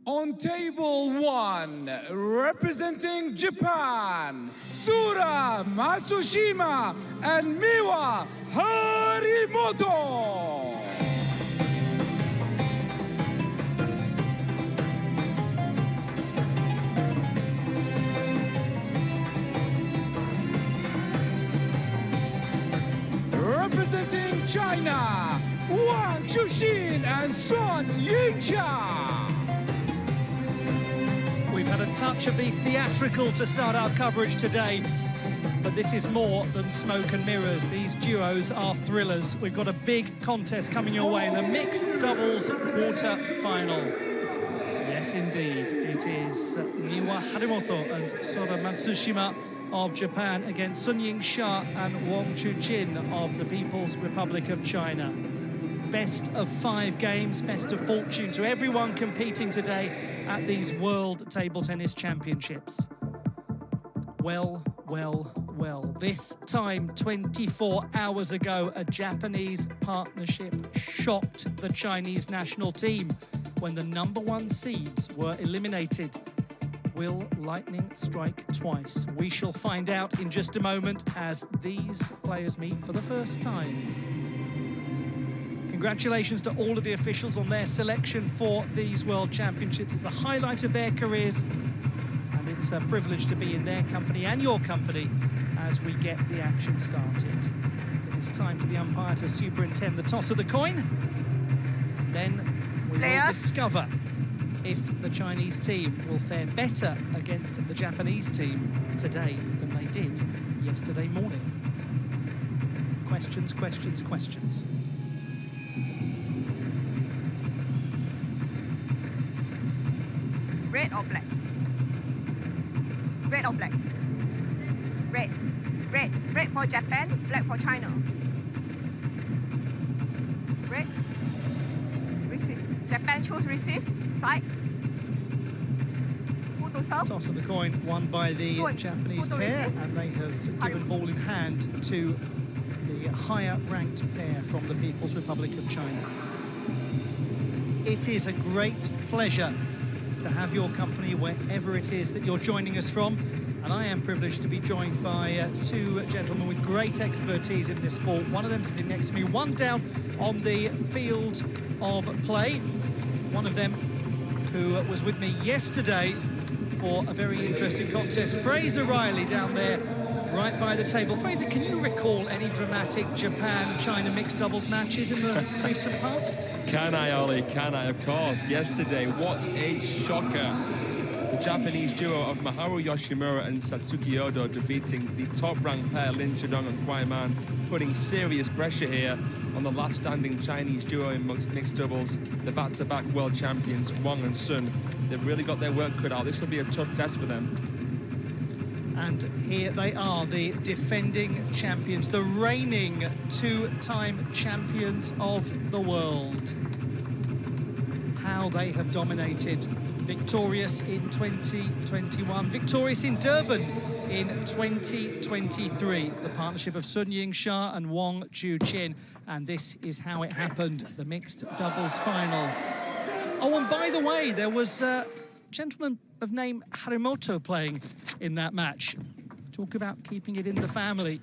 On table 1, representing Japan, Sura Matsushima and Miwa Harimoto. Representing China, Chuqin and Yingsha. We've had a touch of the theatrical to start our coverage today, but this is more than smoke and mirrors. These duos are thrillers. We've got a big contest coming your way in the mixed doubles quarter-final. Yes, indeed, it is Miwa Harimoto and Soria Matsushima of Japan against Yingsha and Chuqin of the People's Republic of China. Best of 5 games, best of fortune to everyone competing today at these World Table Tennis Championships. Well, this time 24 hours ago, a Japanese partnership shocked the Chinese national team when the #1 seeds were eliminated. Will lightning strike twice? We shall find out in just a moment as these players meet for the first time. Congratulations to all of the officials on their selection for these World Championships. It's a highlight of their careers, and it's a privilege to be in their company and your company as we get the action started. It is time for the umpire to superintend the toss of the coin. Then we will discover if the Chinese team will fare better against the Japanese team today than they did yesterday morning. Questions, questions, questions. Red or black? Red or black? Red. Red. Red for Japan, black for China. Red. Receive. Japan chose receive. Side. Who to serve? Toss of the coin won by the Japanese pair, and they have given ball in hand to the higher-ranked pair from the People's Republic of China. It is a great pleasure to have your company wherever it is that you're joining us from, and I am privileged to be joined by 2 gentlemen with great expertise in this sport. One of them sitting next to me, one down on the field of play. One of them who was with me yesterday for a very interesting contest, Fraser Riley down there right by the table. Fraser, can you recall any dramatic Japan-China mixed doubles matches in the recent past? Can I, Ollie? Can I? Of course. Yesterday, what a shocker. The Japanese duo of Maharu Yoshimura and Satsuki Odo defeating the top-ranked pair Lin Shidong and Kuai Man, putting serious pressure here on the last standing Chinese duo in mixed doubles, the back-to-back world champions, Wang and Sun. They've really got their work cut out. This will be a tough test for them. And here they are, the defending champions, the reigning 2-time champions of the world. How they have dominated. Victorious in 2021, victorious in Durban in 2023. The partnership of Yingsha and Chuqin, and this is how it happened, the mixed doubles final. Oh, and by the way, there was a gentleman of name Harimoto playing in that match. Talk about keeping it in the family.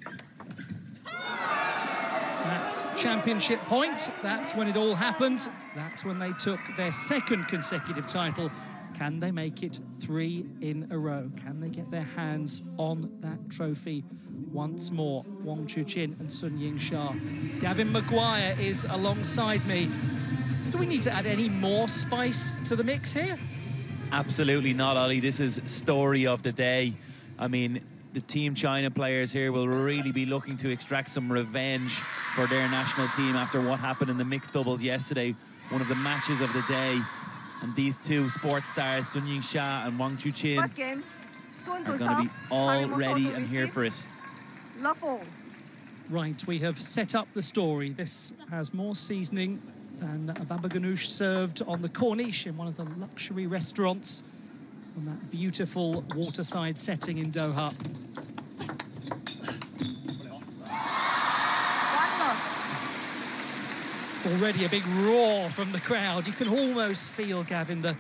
That's championship point. That's when it all happened. That's when they took their 2nd consecutive title. Can they make it 3 in a row? Can they get their hands on that trophy once more? Chuqin and Yingsha. Gavin Maguire is alongside me. Do we need to add any more spice to the mix here? Absolutely not, Ollie. This is story of the day. I mean, the Team China players here will really be looking to extract some revenge for their national team after what happened in the mixed doubles yesterday, one of the matches of the day. And these 2 sports stars, Yingsha and Chuqin, First game, Sun to are going to serve, be all Harimoto ready to and here receive. for it. Love all. Right, we have set up the story. This has more seasoning than a baba ganoush served on the Corniche in one of the luxury restaurants on that beautiful waterside setting in Doha. Already a big roar from the crowd. You can almost feel, Gavin, the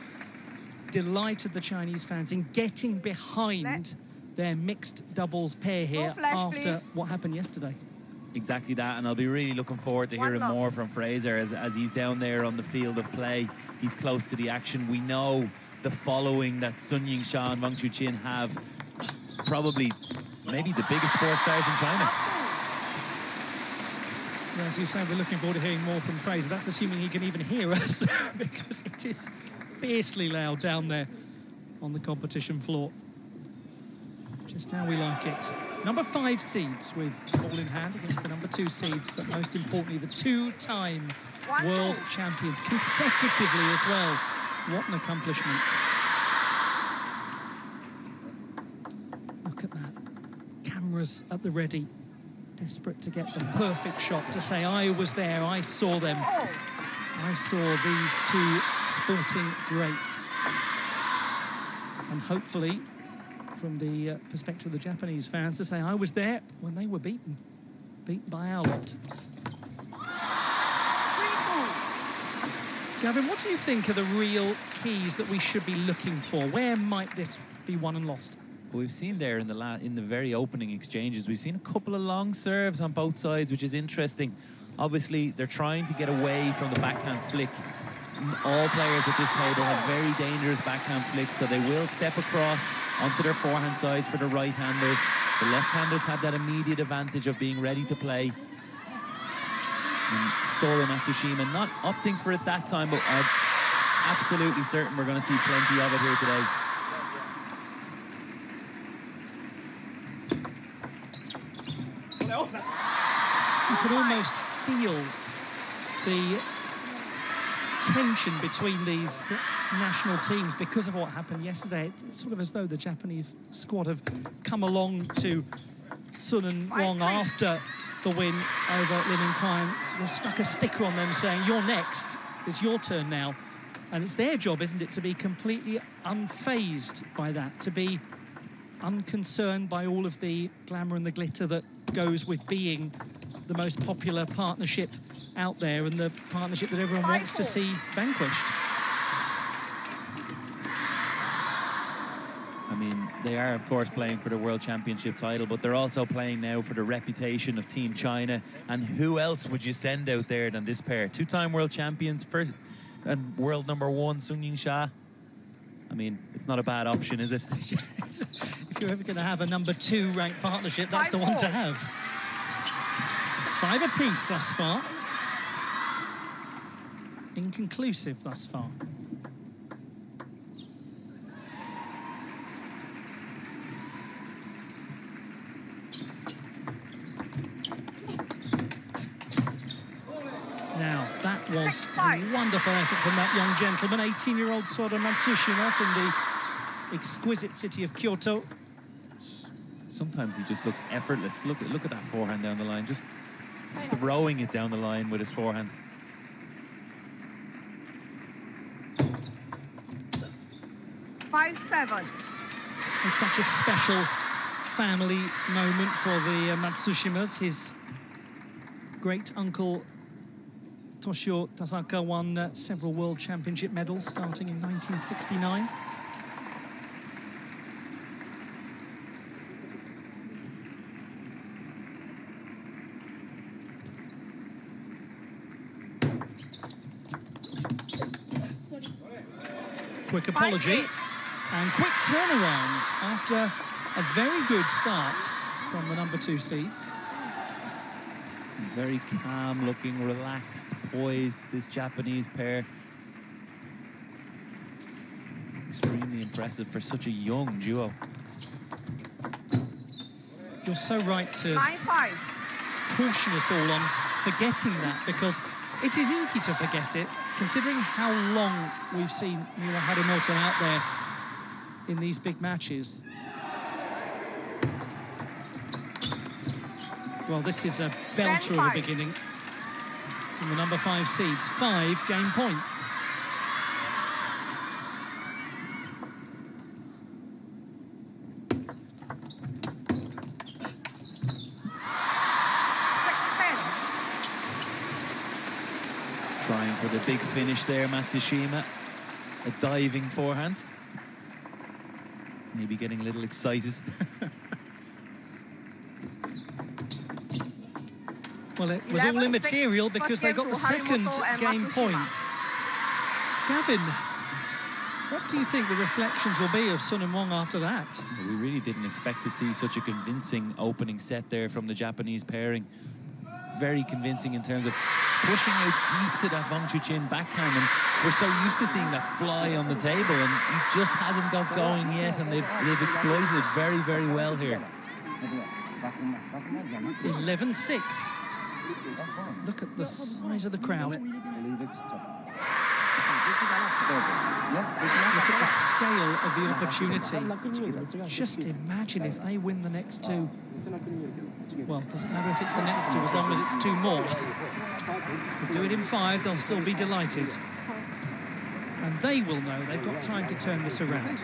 delight of the Chinese fans in getting behind their mixed doubles pair here after what happened yesterday. Exactly that, and I'll be really looking forward to hearing more from Fraser as he's down there on the field of play. He's close to the action. We know the following that Sun Yingsha and Wttc have, probably maybe the biggest sports stars in China. Well, as you say, we're looking forward to hearing more from Fraser. That's assuming he can even hear us because it is fiercely loud down there on the competition floor. Just how we like it. Number 5 seeds with ball in hand against the number 2 seeds, but most importantly, the 2-time world champions consecutively as well. What an accomplishment. Look at that. Cameras at the ready. Desperate to get the perfect shot to say, I was there, I saw them. I saw these 2 sporting greats. And hopefully, from the perspective of the Japanese fans, to say, I was there when they were beaten by our lot. Gavin, what do you think are the real keys that we should be looking for? Where might this be won and lost? We've seen there in the very opening exchanges, we've seen a couple of long serves on both sides, which is interesting. Obviously, they're trying to get away from the backhand flick. All players at this table have very dangerous backhand flicks, so they will step across onto their forehand sides for the right-handers. The left-handers have that immediate advantage of being ready to play. And Soria Matsushima not opting for it that time, but I'm absolutely certain we're going to see plenty of it here today. You could almost feel the tension between these national teams because of what happened yesterday. It's sort of as though the Japanese squad have come along to Sun and Wong after the win over Lin and Kwai and sort of stuck a sticker on them saying, you're next, it's your turn now. And it's their job, isn't it, to be completely unfazed by that, to be unconcerned by all of the glamour and the glitter that goes with being the most popular partnership out there and the partnership that everyone wants to see vanquished. I mean, they are, of course, playing for the World Championship title, but they're also playing now for the reputation of Team China. And who else would you send out there than this pair? 2-time world champions, first and world number 1, Sun Yingsha. I mean, it's not a bad option, is it? If you're ever going to have a number 2 ranked partnership, that's the one to have. 5 apiece thus far. Inconclusive thus far. Now, that was a wonderful effort from that young gentleman, 18-year-old Soria Matsushima from the exquisite city of Kyoto. Sometimes he just looks effortless. Look at that forehand down the line, just throwing it down the line with his forehand. Five, 7. It's such a special family moment for the Matsushimas. His great uncle Toshio Tasaka won several world championship medals starting in 1969. Quick apology and quick turnaround after a very good start from the number 2 seeds. Very calm looking, relaxed, poised, this Japanese pair. Extremely impressive for such a young duo. You're so right to 9-5. caution us all on forgetting that, because it is easy to forget it, considering how long we've seen Miwa Harimoto out there in these big matches. Well, this is a belter at the beginning from the number 5 seeds. 5 game points. Trying for the big finish there, Matsushima. A diving forehand. maybe getting a little excited. Well, it was all 11-6, immaterial because first they game got to the second Harimoto and game Matsushima. point. Gavin, what do you think the reflections will be of Sun and Wong after that? We really didn't expect to see such a convincing opening set there from the Japanese pairing. Very convincing in terms of pushing out deep to that Wttc backhand, and we're so used to seeing that fly on the table, and he just hasn't got going yet, and they've exploited it very, very well here. 11-6. Look at the size of the crowd. Look at the scale of the opportunity. Just imagine if they win the next two. Well, it doesn't matter if it's the next two, as long as it's two more. If they do it in 5, they'll still be delighted. And they will know they've got time to turn this around.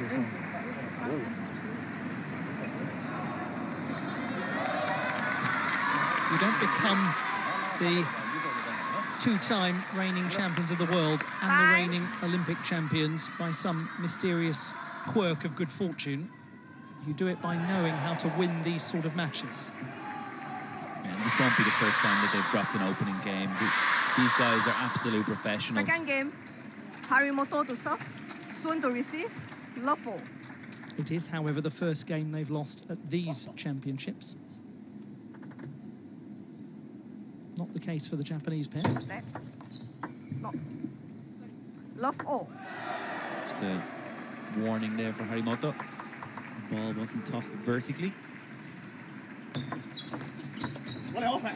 You don't become the two-time reigning champions of the world and the reigning Olympic champions by some mysterious quirk of good fortune. You do it by knowing how to win these sort of matches. Yeah, this won't be the first time that they've dropped an opening game. These guys are absolute professionals. Second game, Harimoto to serve, Sun to receive, love all. It is, however, the first game they've lost at these championships. Not the case for the Japanese pair. That. Not. Love all. Just a warning there for Harimoto. The ball wasn't tossed vertically. Love 1.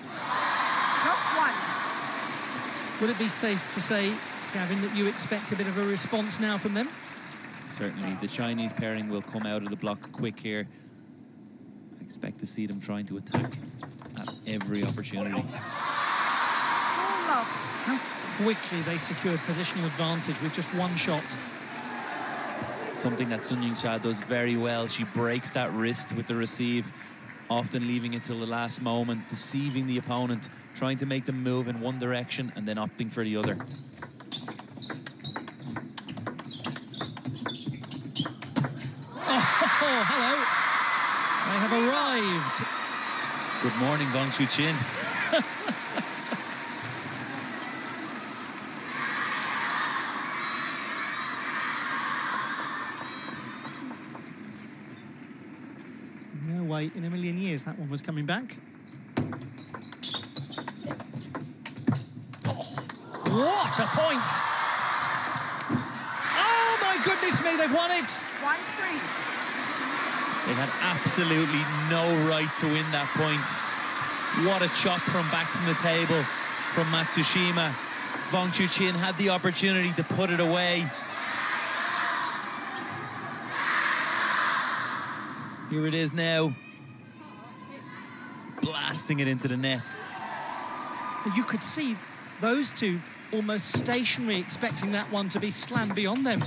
Would it be safe to say, Gavin, that you expect a bit of a response now from them? Certainly, the Chinese pairing will come out of the blocks quick here. I expect to see them trying to attack at every opportunity. How quickly they secured positional advantage with just one shot. Something that Sun Yingsha does very well. She breaks that wrist with the receive, often leaving it till the last moment, deceiving the opponent, trying to make them move in one direction and then opting for the other. Oh, hello. They have arrived. Good morning, Wttc. No way in a million years that one was coming back. Oh, what a point! Oh my goodness me, they've won it! 1-3. They had absolutely no right to win that point. What a chop from back from the table from Matsushima. Wttc had the opportunity to put it away. Here it is now. Blasting it into the net. You could see those two almost stationary, expecting that one to be slammed beyond them.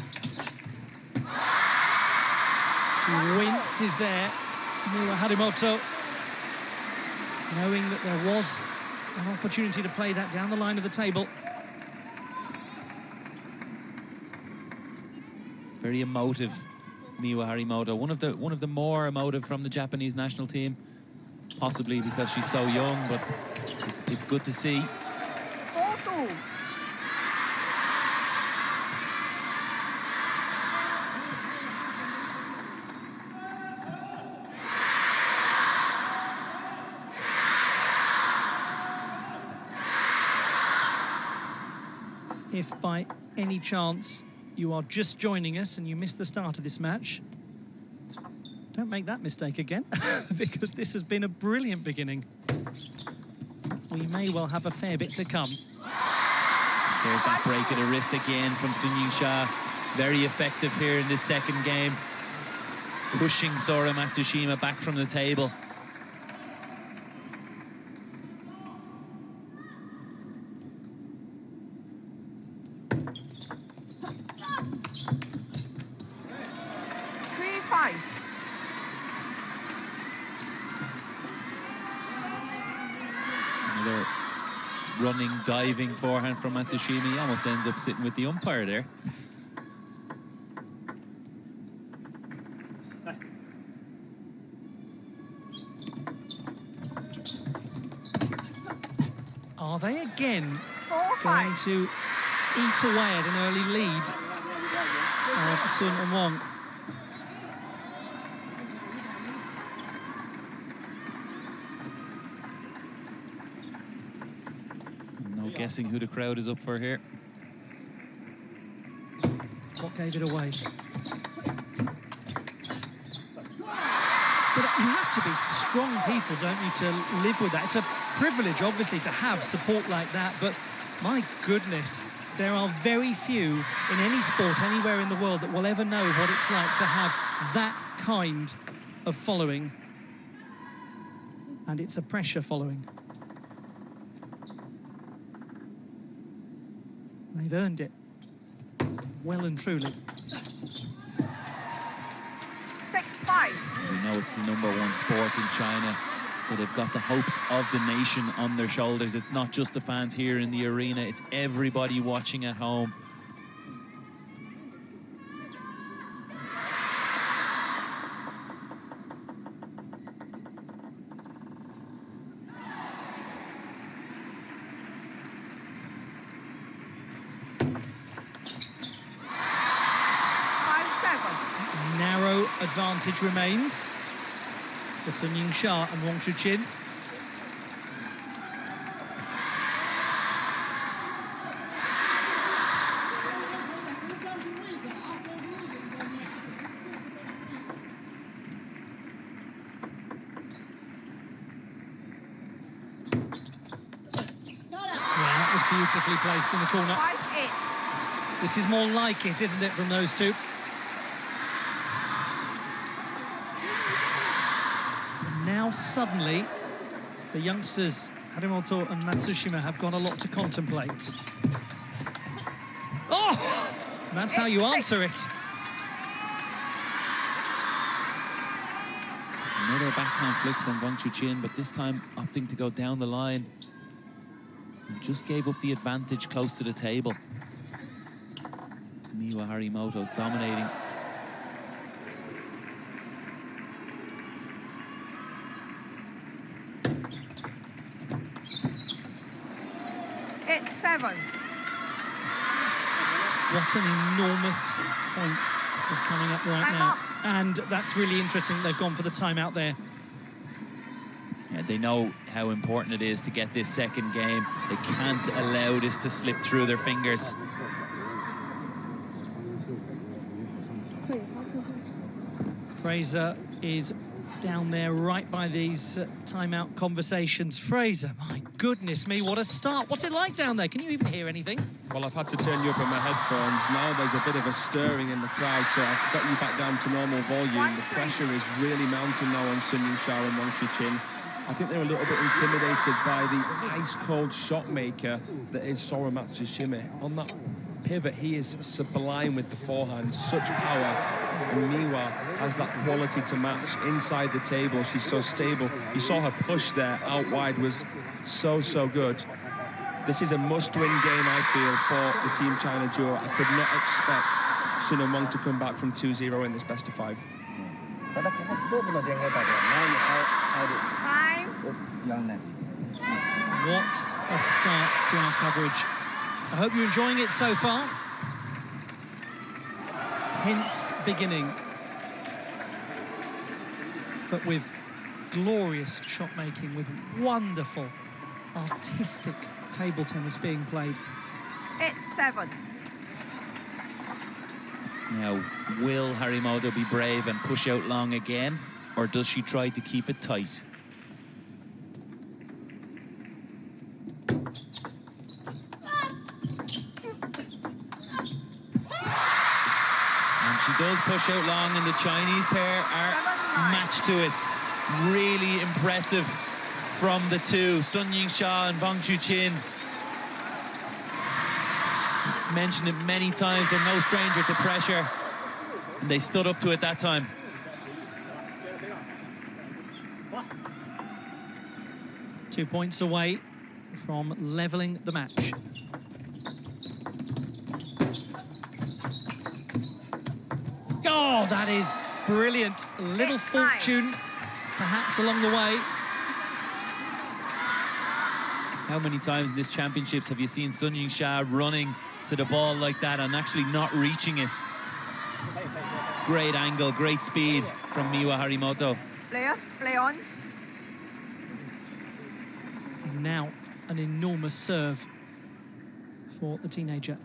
She winces there, Miwa Harimoto, knowing that there was an opportunity to play that down the line of the table. Very emotive, Miwa Harimoto. One of the more emotive from the Japanese national team, possibly because she's so young, but it's good to see. 4-2. If by any chance you are just joining us and you missed the start of this match, don't make that mistake again, because this has been a brilliant beginning. We may well have a fair bit to come. There's that break of the wrist again from Sun Yingsha. Very effective here in this second game. Pushing Soria Matsushima back from the table. Another running, diving forehand from Matsushima. He almost ends up sitting with the umpire there. they again 4-5. going to eat away at an early lead of Sun and Wong? No guessing who the crowd is up for here. What gave it away? But you have to be strong people, don't you, to live with that. It's a privilege, obviously, to have support like that, but my goodness, there are very few in any sport anywhere in the world that will ever know what it's like to have that kind of following. And it's a pressure following. They've earned it, well and truly. 6-5. We know it's the #1 sport in China, so they've got the hopes of the nation on their shoulders. It's not just the fans here in the arena, it's everybody watching at home. Narrow advantage remains for Sun Yingsha and Wttc. That was beautifully placed in the corner. 5-8. This is more like it, isn't it, from those two? Now suddenly, the youngsters Harimoto and Matsushima have got a lot to contemplate. Oh! And that's how you answer it. Another backhand flick from Wttc, but this time opting to go down the line. And just gave up the advantage close to the table. Miwa Harimoto dominating. It's 7. What an enormous point is coming up right Time now. up. And that's really interesting. They've gone for the timeout there. Yeah, they know how important it is to get this second game. They can't allow this to slip through their fingers. Fraser is down there right by these timeout conversations. Fraser, my goodness me, what a start. What's it like down there? Can you even hear anything? Well, I've had to turn you up in my headphones. Now there's a bit of a stirring in the crowd, so I've got you back down to normal volume. The pressure is really mounting now on Sun Yingsha and Wttc. I think they're a little bit intimidated by the ice-cold shot maker that is Soria Matsushima. On that pivot, he is sublime with the forehand, such power. And Miwa has that quality to match inside the table. She's so stable. You saw her push there out wide was so good. This is a must-win game, I feel, for the Team China duo. I could not expect Sun and Wong to come back from 2-0 in this best of 5. Time. What a start to our coverage. I hope you're enjoying it so far. Tense beginning, but with glorious shot making, with wonderful artistic table tennis being played. It's 7. Now, will Harimoto be brave and push out long again, or does she try to keep it tight? She does push out long, and the Chinese pair are matched to it. Really impressive from the two, Sun Yingsha and Wttc. Mentioned it many times, they're no stranger to pressure, and they stood up to it that time. Two points away from levelling the match. Oh, that is brilliant. A little fortune, perhaps, along the way. How many times in this championships have you seen Sun Yingsha running to the ball like that and actually not reaching it? Great angle, great speed from Miwa Harimoto. Players, play on. Now an enormous serve for the teenager.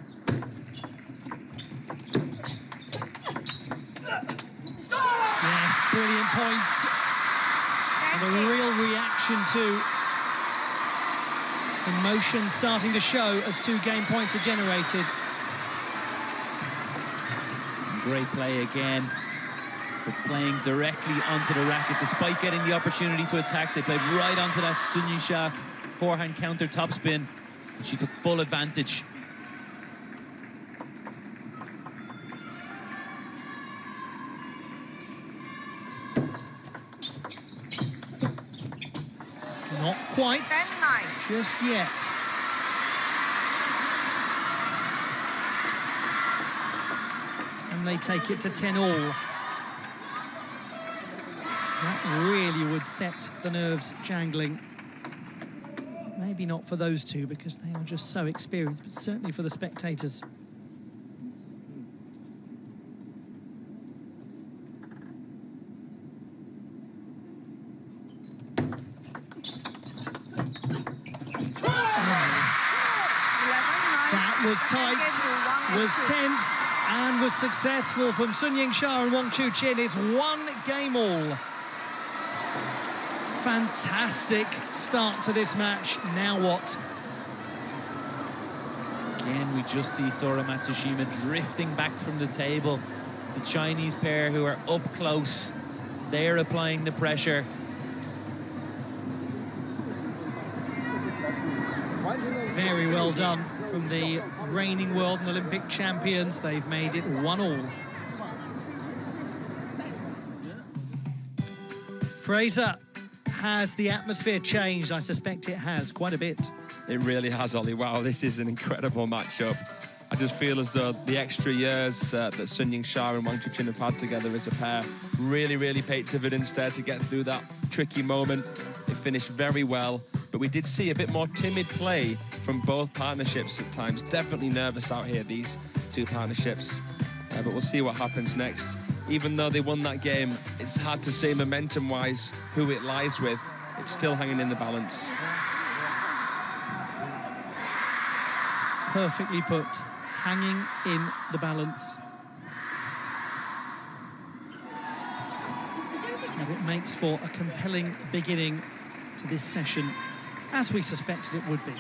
Yes, brilliant point. And a real reaction to emotion starting to show as 2 game points are generated. Great play again, but playing directly onto the racket. Despite getting the opportunity to attack, they played right onto that Sun Yingsha forehand counter topspin, and she took full advantage. Not quite, 10-9. just yet. And they take it to 10-all. That really would set the nerves jangling. Maybe not for those two because they are just so experienced, but certainly for the spectators. That was tight, was tense, and was successful from Sun Yingsha and Wttc. It's 1 game all. Fantastic start to this match. Now what? Again, we just see Sora Matsushima drifting back from the table. It's the Chinese pair who are up close. They're applying the pressure. Very well done from the reigning world and Olympic champions. They've made it 1-all. Fraser, has the atmosphere changed? I suspect it has, quite a bit. It really has, Ollie. Wow, this is an incredible matchup. I just feel as though the extra years that Sun Yingsha and Wttc have had together as a pair really paid dividends there to get through that tricky moment. It finished very well, but we did see a bit more timid play from both partnerships at times. Definitely nervous out here, these 2 partnerships. But we'll see what happens next. Even though they won that game, it's hard to say momentum-wise who it lies with. It's still hanging in the balance. Perfectly put, hanging in the balance. And it makes for a compelling beginning to this session, as we suspected it would be.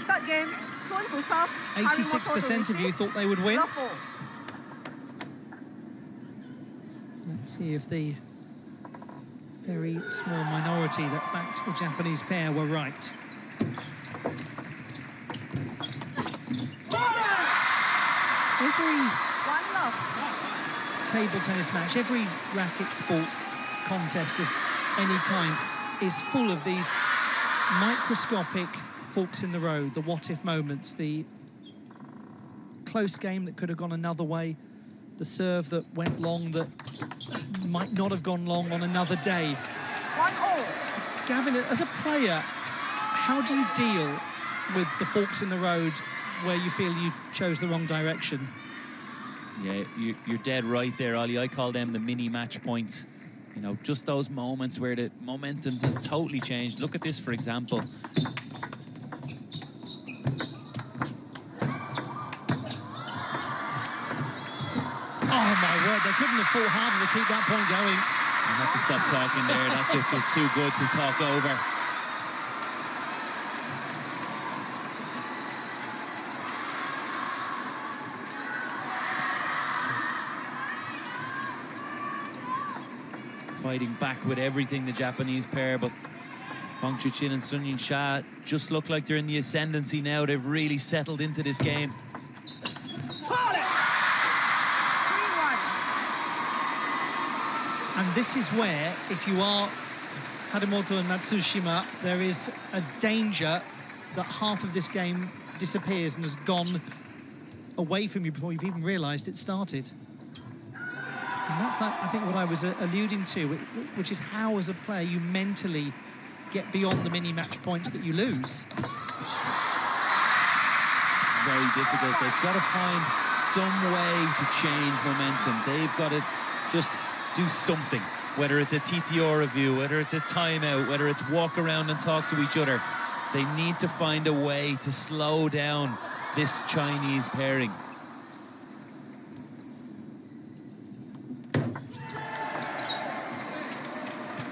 Third game, Sun to serve. 86% of you thought they would win. Lawful. Let's see if the very small minority that backed the Japanese pair were right. Every 1-love. table tennis match, every racket sport contest of any kind is full of these microscopic forks in the road, the what-if moments, the close game that could have gone another way, the serve that went long that might not have gone long on another day. 1-all. Gavin, as a player, how do you deal with the forks in the road where you feel you chose the wrong direction? Yeah, you're dead right there, Ollie. I call them the mini match points. You know, just those moments where the momentum has totally changed. Look at this, for example. Oh, my word, they couldn't have fought harder to keep that point going. I have to stop talking there. That just was too good to talk over. Fighting back with everything, the Japanese pair, but Wttc and Sun Yingsha just look like they're in the ascendancy now. They've really settled into this game. 3-1. And this is where, if you are Harimoto and Matsushima, there is a danger that half of this game disappears and has gone away from you before you've even realised it started. And that's, I think, what I was alluding to, which is how, as a player, you mentally get beyond the mini-match points that you lose. Very difficult. They've got to find some way to change momentum. They've got to just do something, whether it's a TTR review, whether it's a timeout, whether it's walk around and talk to each other. They need to find a way to slow down this Chinese pairing.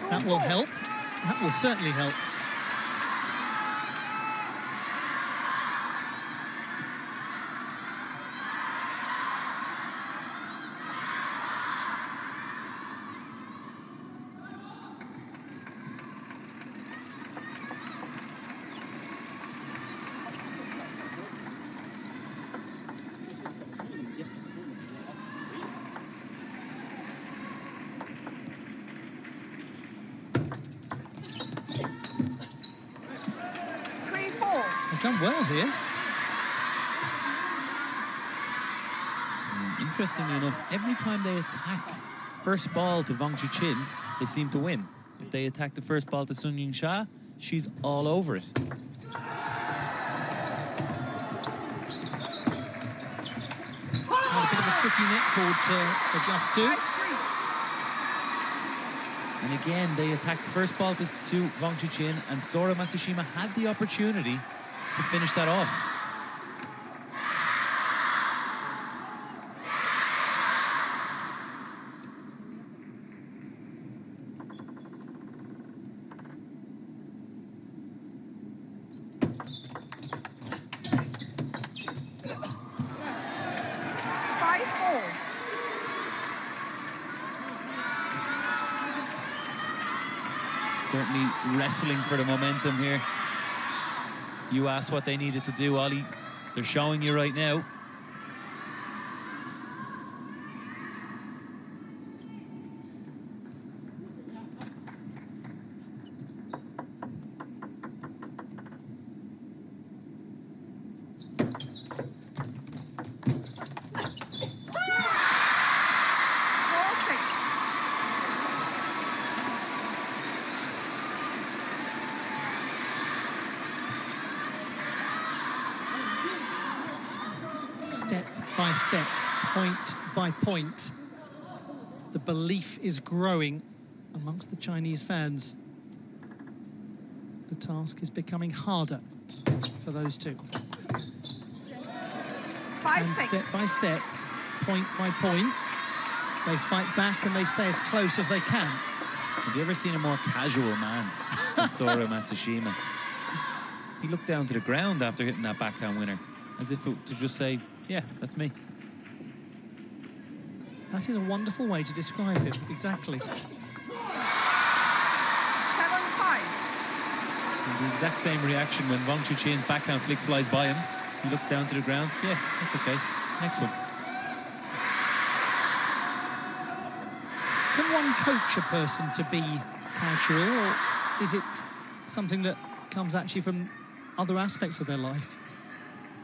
That will help. That will certainly help. They've done well here. Interestingly enough, every time they attack first ball to Wttc, they seem to win. If they attack the first ball to Yingsha, she's all over it. A bit of a tricky net chord to adjust to. And again, they attacked the first ball to Wttc, and Soria Matsushima had the opportunity to finish that off. Certainly wrestling for the momentum here. You asked what they needed to do, Ollie. They're showing you right now. Step by step, point by point, the belief is growing amongst the Chinese fans. The task is becoming harder for those two. And step by step, point by point, they fight back and they stay as close as they can. Have you ever seen a more casual man than Soria Matsushima? He looked down to the ground after hitting that backhand winner, as if to just say, yeah, that's me. That is a wonderful way to describe it, exactly. 7-5. And the exact same reaction when Wttc's backhand flick flies by him. He looks down to the ground. Yeah, that's okay. Next one. Can one coach a person to be casual, or is it something that comes actually from other aspects of their life?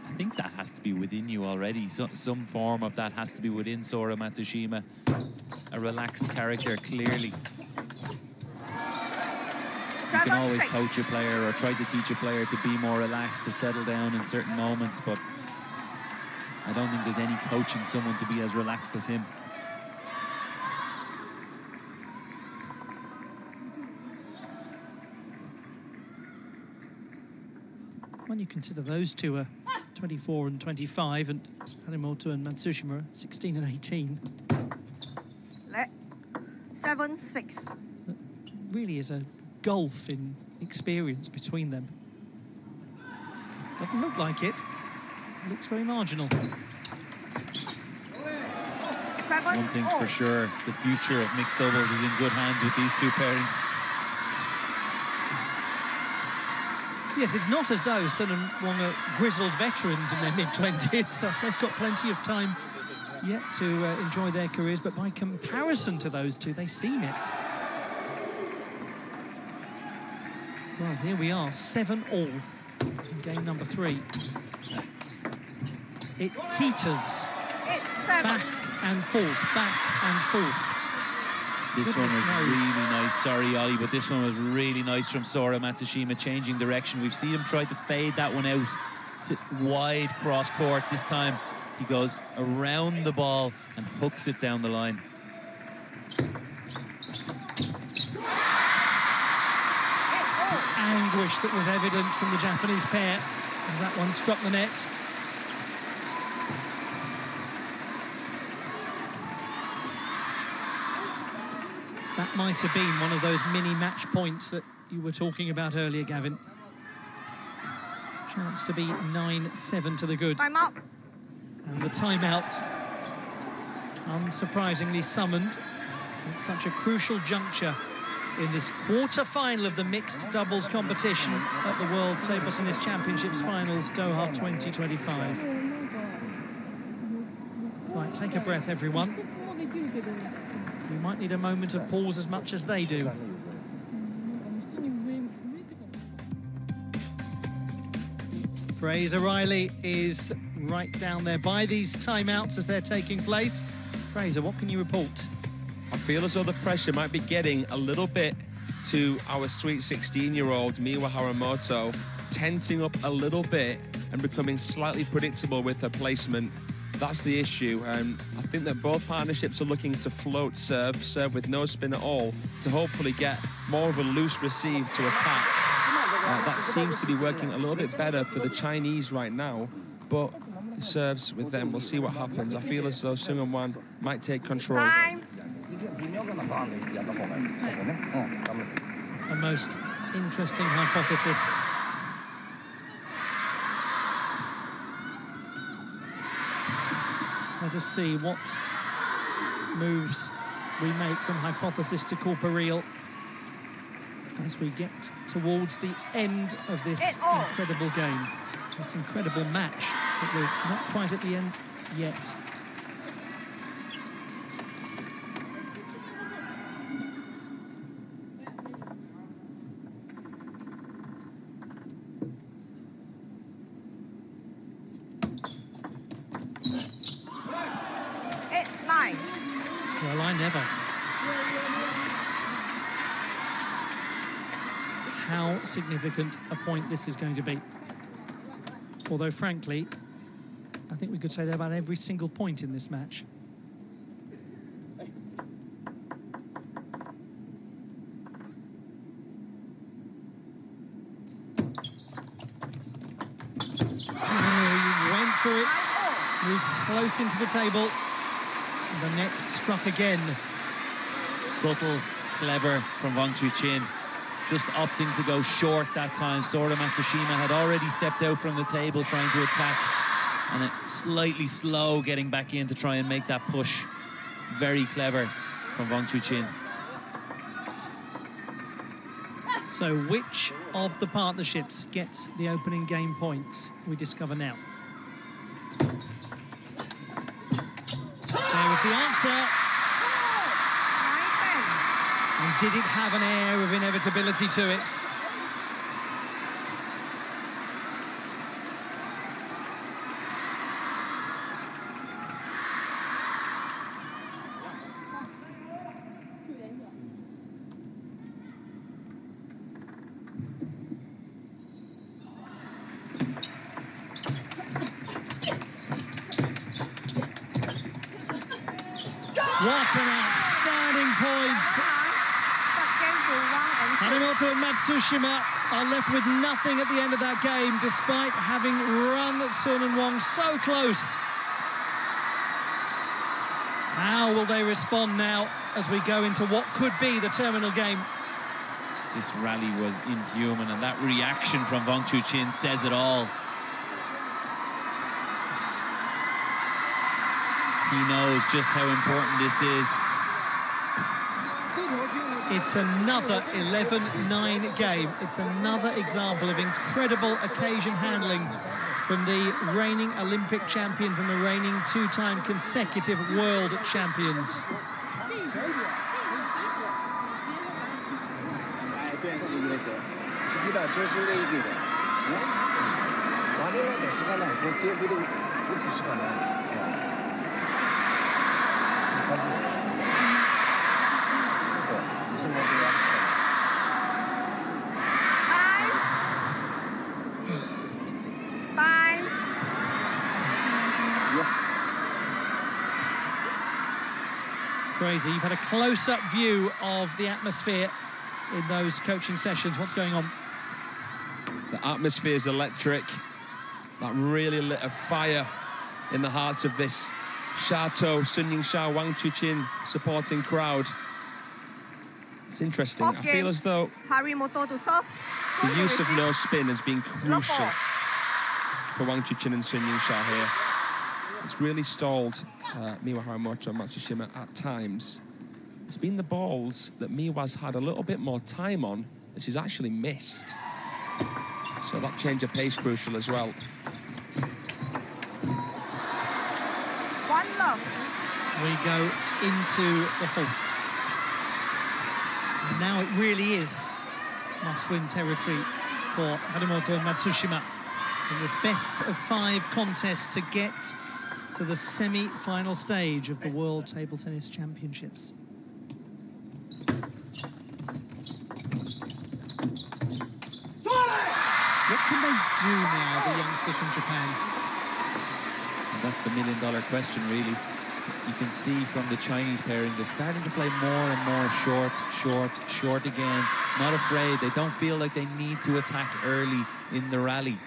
I think that has to be within you already. Some form of that has to be within Soria Matsushima. A relaxed character, clearly. You can always coach a player or try to teach a player to be more relaxed, to settle down in certain moments, but I don't think there's any coaching someone to be as relaxed as him. When you consider those two are 24 and 25, and Harimoto and Matsushima are 16 and 18. 7-6. There really is a gulf in experience between them. Doesn't look like it. It looks very marginal. One thing's for sure, the future of mixed doubles is in good hands with these two pairings. Yes, it's not as though Sun and Wong are grizzled veterans in their mid-20s. They've got plenty of time yet to enjoy their careers, but by comparison to those two, they seem it. Well, here we are, 7-all in game number 3. It teeters back and forth, back and forth. This one was really nice. Sorry, Ollie, but this one was really nice from Soria Matsushima, changing direction. We've seen him try to fade that one out to wide cross court. This time he goes around the ball and hooks it down the line. Anguish that was evident from the Japanese pair as that one struck the net. That might have been one of those mini match points that you were talking about earlier, Gavin. Chance to be 9-7 to the good. Time up. And the timeout, unsurprisingly summoned at such a crucial juncture in this quarter-final of the mixed doubles competition at the World Table Tennis Championships Finals, Doha 2025. Right, take a breath, everyone. We might need a moment of pause as much as they do. Fraser Riley is right down there by these timeouts as they're taking place. Fraser, what can you report? I feel as though the pressure might be getting a little bit to our sweet 16-year-old Miwa Haramoto, tensing up a little bit and becoming slightly predictable with her placement. That's the issue. I think that both partnerships are looking to float serve with no spin at all, to hopefully get more of a loose receive to attack. That seems to be working a little bit better for the Chinese right now, but the serves with them, we'll see what happens. I feel as though Seung-Wan might take control. Time. A most interesting hypothesis. Let us see what moves we make from hypothesis to corporeal as we get towards the end of this incredible game, this incredible match, but we're not quite at the end yet. Well, I never. How significant a point this is going to be. Although, frankly, I think we could say that about every single point in this match. He went for it, moved close into the table. The net struck again. Subtle, clever from Wttc. Just opting to go short that time. Soria Matsushima had already stepped out from the table trying to attack, and it slightly slow getting back in to try and make that push. Very clever from Wttc. So which of the partnerships gets the opening game point? We discover now. There is the answer. And did it have an air of inevitability to it? What an outstanding point. Haramoto and Matsushima are left with nothing at the end of that game, despite having run Seung-Wan so close. How will they respond now as we go into what could be the terminal game? This rally was inhuman, and that reaction from Wttc says it all. He knows just how important this is. It's another 11-9 game. It's another example of incredible occasion handling from the reigning Olympic champions and the reigning two-time consecutive world champions. Time. Crazy. You've had a close-up view of the atmosphere in those coaching sessions. What's going on? The atmosphere is electric. That really lit a fire in the hearts of this Chateau Sun Yingsha Wang Chuqin supporting crowd. It's interesting. I feel as though Harimoto to serve. the use of no spin has been crucial for Wang Chuqin and Sun Yingsha here. It's really stalled Miwa Harimoto and Matsushima at times. It's been the balls that Miwa's had a little bit more time on that she's actually missed. So that change of pace crucial as well. One love. We go into the fourth. And now it really is must-win territory for Harimoto and Matsushima in this best-of-5 contest to get to the semi-final stage of the World Table Tennis Championships. What can they do now, the youngsters from Japan? And that's the million-dollar question, really. You can see from the Chinese pairing, they're starting to play more and more short, short, short again. Not afraid. They don't feel like they need to attack early in the rally.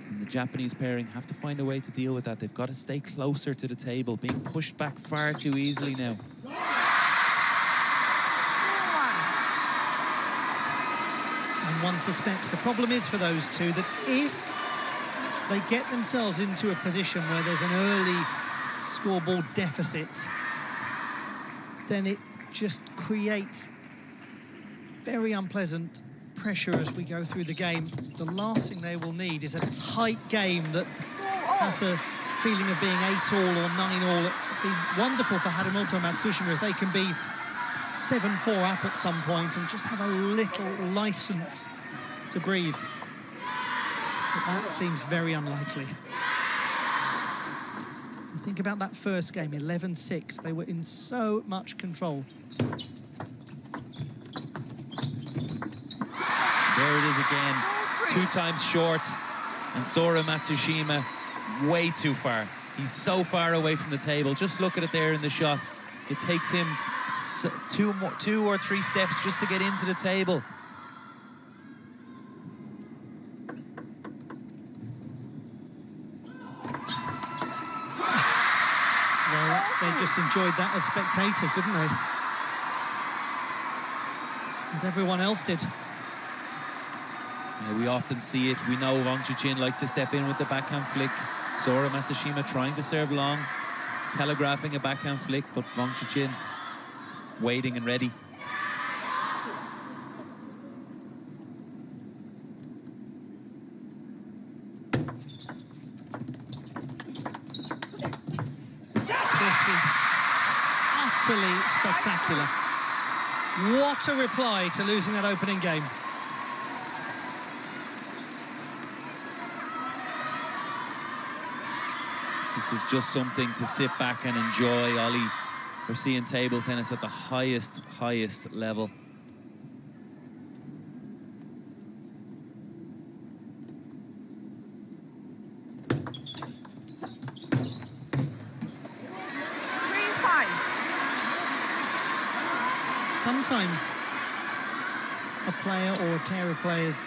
And the Japanese pairing have to find a way to deal with that. They've got to stay closer to the table, being pushed back far too easily now. And one suspects the problem is for those two that if they get themselves into a position where there's an early scoreboard deficit, then it just creates very unpleasant pressure as we go through the game. The last thing they will need is a tight game that has the feeling of being 8-all or 9-all. It'd be wonderful for Harimoto and Matsushima if they can be 7-4 up at some point and just have a little license to breathe. But that seems very unlikely. You think about that first game, 11-6. They were in so much control. There it is again. 2 times short. And Soria Matsushima way too far. He's so far away from the table. Just look at it there in the shot. It takes him 2 or 3 steps just to get into the table. Well, they just enjoyed that as spectators, didn't they? As everyone else did. Yeah, we often see it. We know Wang Chuqin likes to step in with the backhand flick. Soria Matsushima trying to serve long, telegraphing a backhand flick, but Wang Chuqin waiting and ready. This is utterly spectacular. What a reply to losing that opening game. This is just something to sit back and enjoy, Ollie. We're seeing table tennis at the highest level. Sometimes a player or a pair of players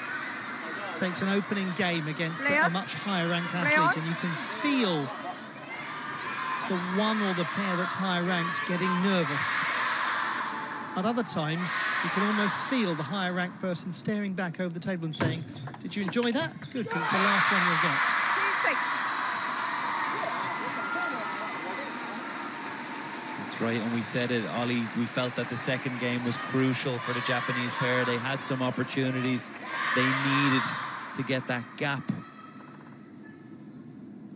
takes an opening game against a much higher ranked athlete and you can feel the one or the pair that's higher ranked getting nervous. At other times, you can almost feel the higher ranked person staring back over the table and saying, did you enjoy that? Good, because it's the last one you'll get. 3-6. That's right, and we said it, Ollie, we felt that the second game was crucial for the Japanese pair. They had some opportunities. They needed to get that gap.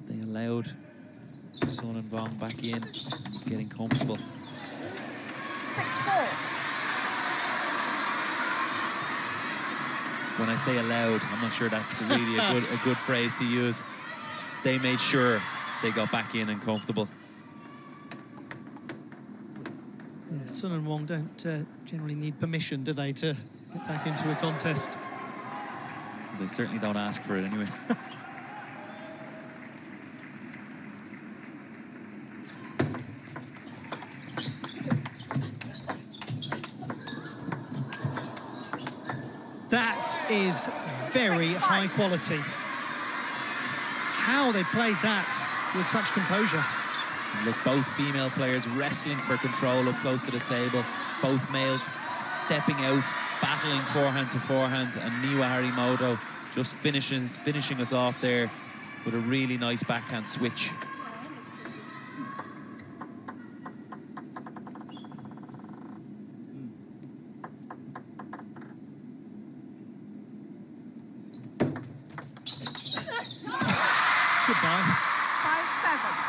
They allowed Sun and Wang back in, getting comfortable. 6-4. When I say allowed, I'm not sure that's really a good phrase to use. They made sure they got back in and comfortable. Sun and Wong don't generally need permission, do they, to get back into a contest? They certainly don't ask for it anyway. That is very high quality. How they played that with such composure. Look, both female players wrestling for control up close to the table. Both males stepping out, battling forehand to forehand, and Miwa Harimoto just finishing us off there with a really nice backhand switch. Goodbye. 5-7.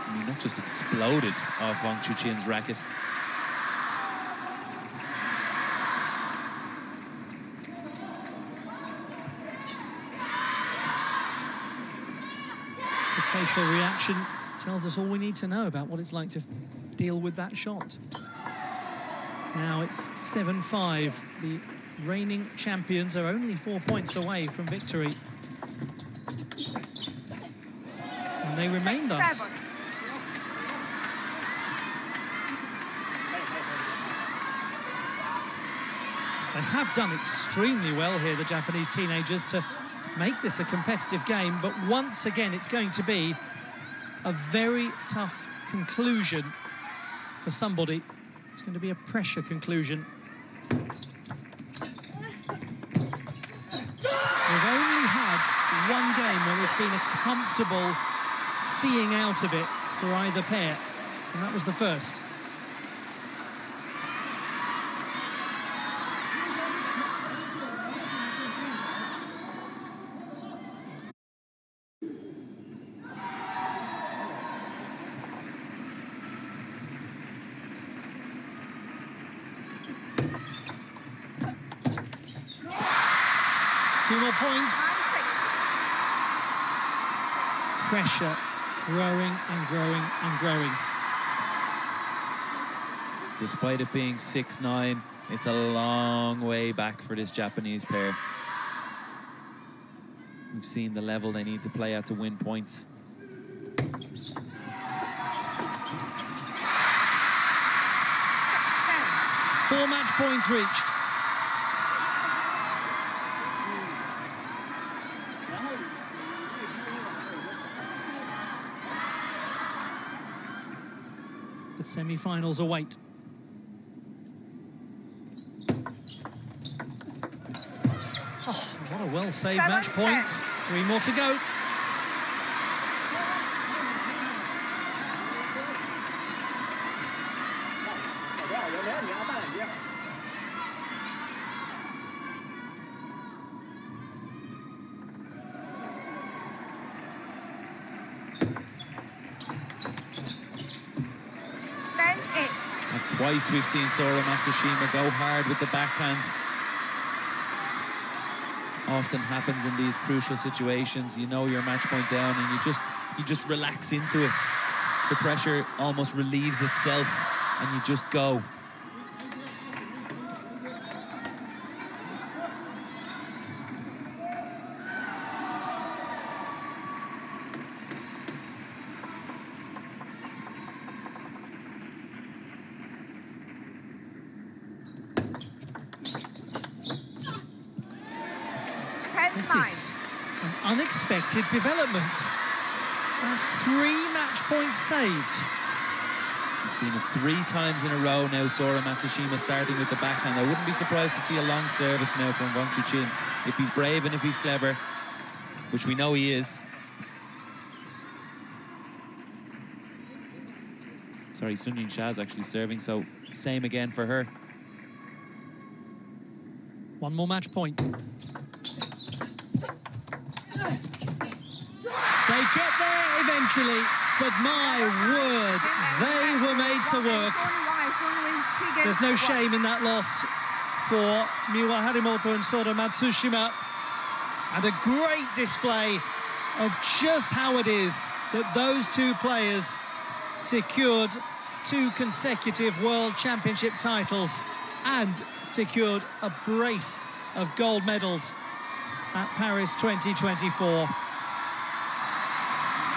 I mean, that just exploded off Wang Chuqin's racket. The facial reaction tells us all we need to know about what it's like to deal with that shot. Now it's 7-5. The reigning champions are only 4 points away from victory. And they remain thus. 6-7. They have done extremely well here, the Japanese teenagers, to make this a competitive game, but once again it's going to be a very tough conclusion for somebody. It's going to be a pressure conclusion. We've only had one game where there's been a comfortable seeing out of it for either pair, and that was the first. Two more points. 9-6. Pressure growing and growing and growing. Despite it being 6-9, it's a long way back for this Japanese pair. We've seen the level they need to play at to win points. Four match points reached. The semi-finals await. Oh, what a well-saved match point. 3 more to go. That's twice we've seen Soria Matsushima go hard with the backhand. Often happens in these crucial situations. You know your match point down and you just relax into it. The pressure almost relieves itself and you just go. This is an unexpected development. That's 3 match points saved. We've seen it 3 times in a row now, Soria Matsushima starting with the backhand. I wouldn't be surprised to see a long service now from Wang Chuqin. If he's brave and if he's clever, which we know he is. Sorry, Sun Yingsha's actually serving, so same again for her. 1 more match point. They get there eventually, but my word, they were made to work. There's no shame in that loss for Miwa Harimoto and Soria Matsushima. And a great display of just how it is that those two players secured 2 consecutive World Championship titles and secured a brace of gold medals at Paris 2024.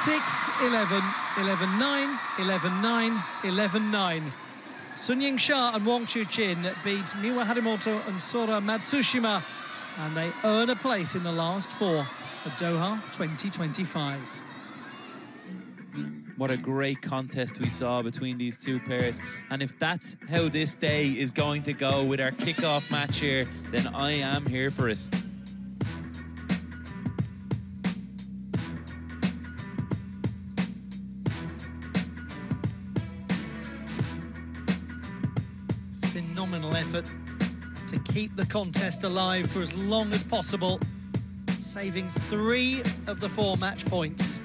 6-11, 11-9, 11-9, 11-9. Sun Yingsha and Chuqin beat Miwa Harimoto and Soria Matsushima, and they earn a place in the last 4 of Doha 2025. What a great contest we saw between these two pairs. And if that's how this day is going to go with our kickoff match here, then I am here for it. Phenomenal effort to keep the contest alive for as long as possible, saving 3 of the 4 match points.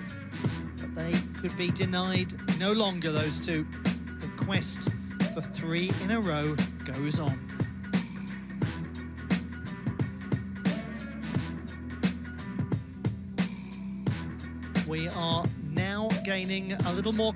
But they could be denied no longer, those two. The quest for 3 in a row goes on. We are now gaining a little more